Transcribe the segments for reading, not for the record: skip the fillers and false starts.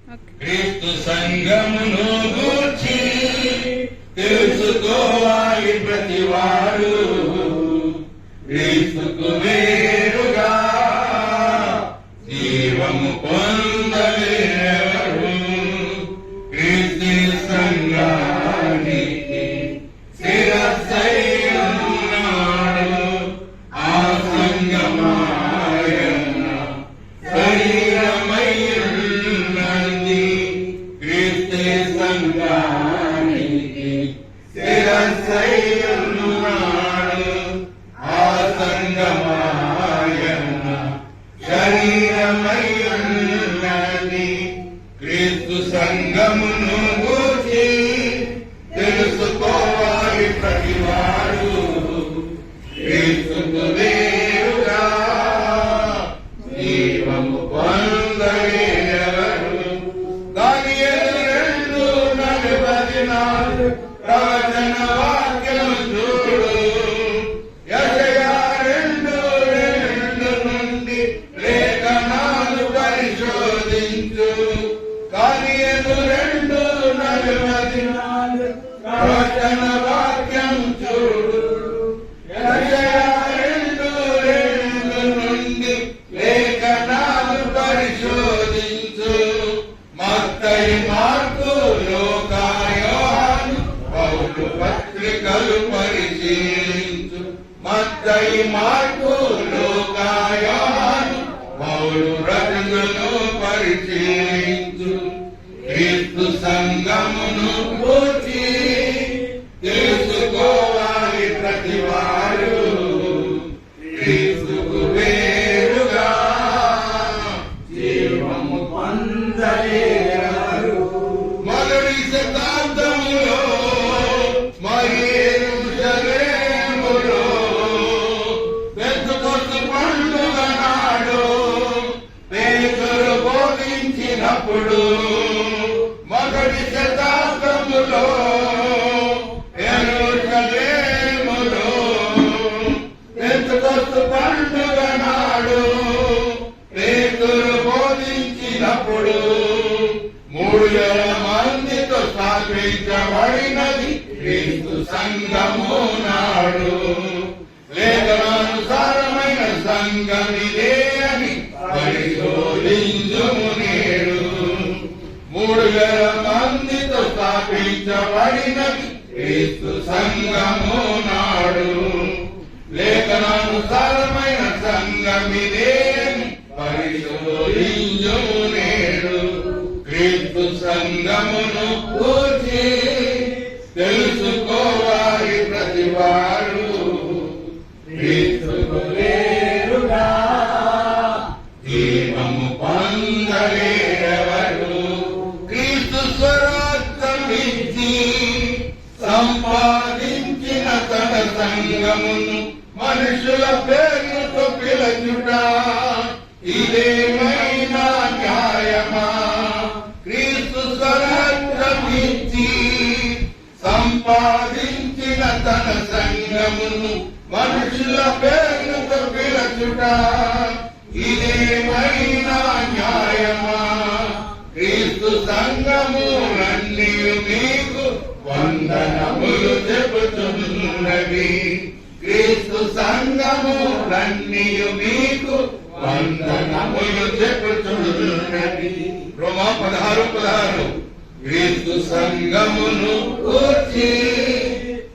క్రీస్తు సంఘమును గూర్చి తెలుసుకోవాలి ప్రతివారు. క్రీస్తుకు వేరుగా జీవము పొందలేరు. క్రీస్తు సంఘానికి శిరస్సై ఉన్నాడు. ఆ సంఘమాయన శరీరమై ఉన్నది. క్రీస్తు సంఘానికి శిరస్సై ఉన్నాడు. ఆ సంఘమాయన శరీరమై ఉన్నది. క్రీస్తు సంఘమును గూర్చి తెలుసుకోవాలి ప్రతివారు. క్రీస్తుకు వేరుగా జీవము పొందలేరు. దానియేలు 2:44 ప్రవచన వాక్యం చూడు. యెషయా 2:2 నుండి లేఖనాలు పరిశోధించు. దానియేలు 2:44 ప్రవచన వాక్యం చూడు. యెషయా 2:2 నుండి లేఖనాలు పరిశోధించు. మత్తయి, మార్కు, లూకా, యోహాను, పౌలు పత్రికలు పరిశీలించు. మత్తయి, మార్కు, లూకా, యోహాను, పౌలు రచనలు పరిశీలించు. క్రీస్తు సంఘమును గూర్చి తెలుసుకోవాలి ప్రతివారు. క్రీస్తుకు వేరుగా జీవము పొందలేరు. మొదటి శతాబ్దములో యెరూషలేములో పెంతెకొస్తు పండుగ నాడు పేతురు బోధించినప్పుడు, మొదటి శతాబ్దములో యెరూషలేములో పెంతెకొస్తు పండుగ నాడు పేతురు బోధించినప్పుడు 3,000 మందితో స్థాపించబడినది క్రీస్తు సంఘము నాడు. లేఖనానుసారమైన సంఘమిదే అని పరిశోధించుము నేడు. 3,000 మందితో స్థాపించబడినది క్రీస్తు సంఘము నాడు. లేఖనానుసారమైన సంఘమిదే అని పరిశోధించుము నేడు. క్రీస్తు సంఘమును గూర్చి తెలుసుకోవాలి ప్రతివారు. క్రీస్తుకు వేరుగా జీవము పొందలేరెవరు. క్రీస్తు స్వరాజ్యమిచ్చి సంపాదించిన తన సంఘమును మనుషుల పేరుతో పిలచుట ఇదేమైనా న్యాయమా? క్రీస్తు స్వరాజ్యమిచ్చి సంపాదించిన తన సంఘమును మనుషుల పేరుతో పిలచుట ఇదేమైనా న్యాయమా? క్రీస్తు సంఘములన్నీ మీకు వందనములు చెబుతున్నవి. క్రీస్తు సంఘములన్నీ మీకు వందనములు చెబుతున్నవి. రోమా 16:16 క్రీస్తు సంఘమును గూర్చి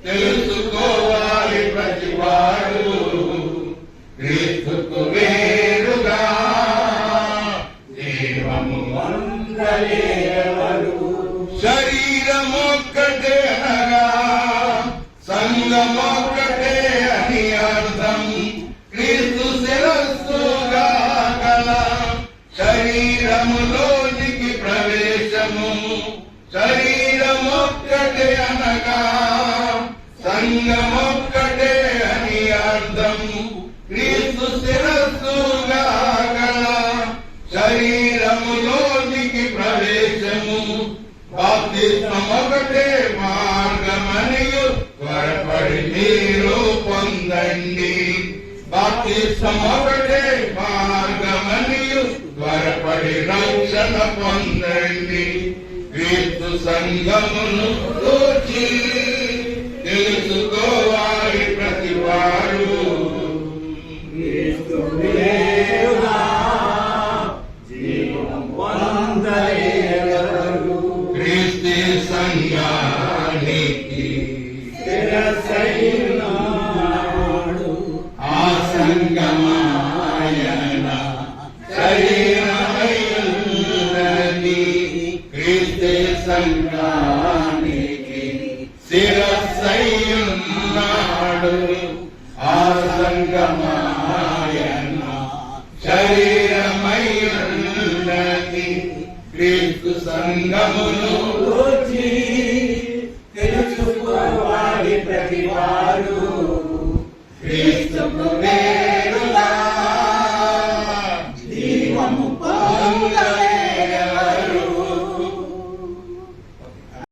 తెలుసుకోవాలి ప్రతివారు. క్రీస్తుకు వేరుగా జీవము పొందలేరు. శరీరమొక్కటే అనగా సంఘమొక్కటే అని అర్థం. క్రీస్తు శిరస్సుగా గల శరీరములోనికి ప్రవేశము. శరీరమొక్కటే అనగా సంఘమొక్కటే అని అర్థం. క్రీస్తు శిరస్సుగా గల శరీరములోనికి ప్రవేశము. బాప్తిస్మమొకటే మార్గమనియు త్వరపడి మీరు పొందండి. బాప్తిస్మమొకటే మార్గమనియు త్వరపడి రక్షణ పొందండి. క్రీస్తు సంఘమును గూర్చి తెలుసుకోవాలి ప్రతివారు. క్రీస్తు సంఘానికి ఆ సంగమాయన శరీరమయున్నది. క్రీస్తు సంఘానికి శిరస్సయ్యున్నాడు. ఆ సంగమాయన శరీరమయున్నది. క్రీస్తు సంఘమును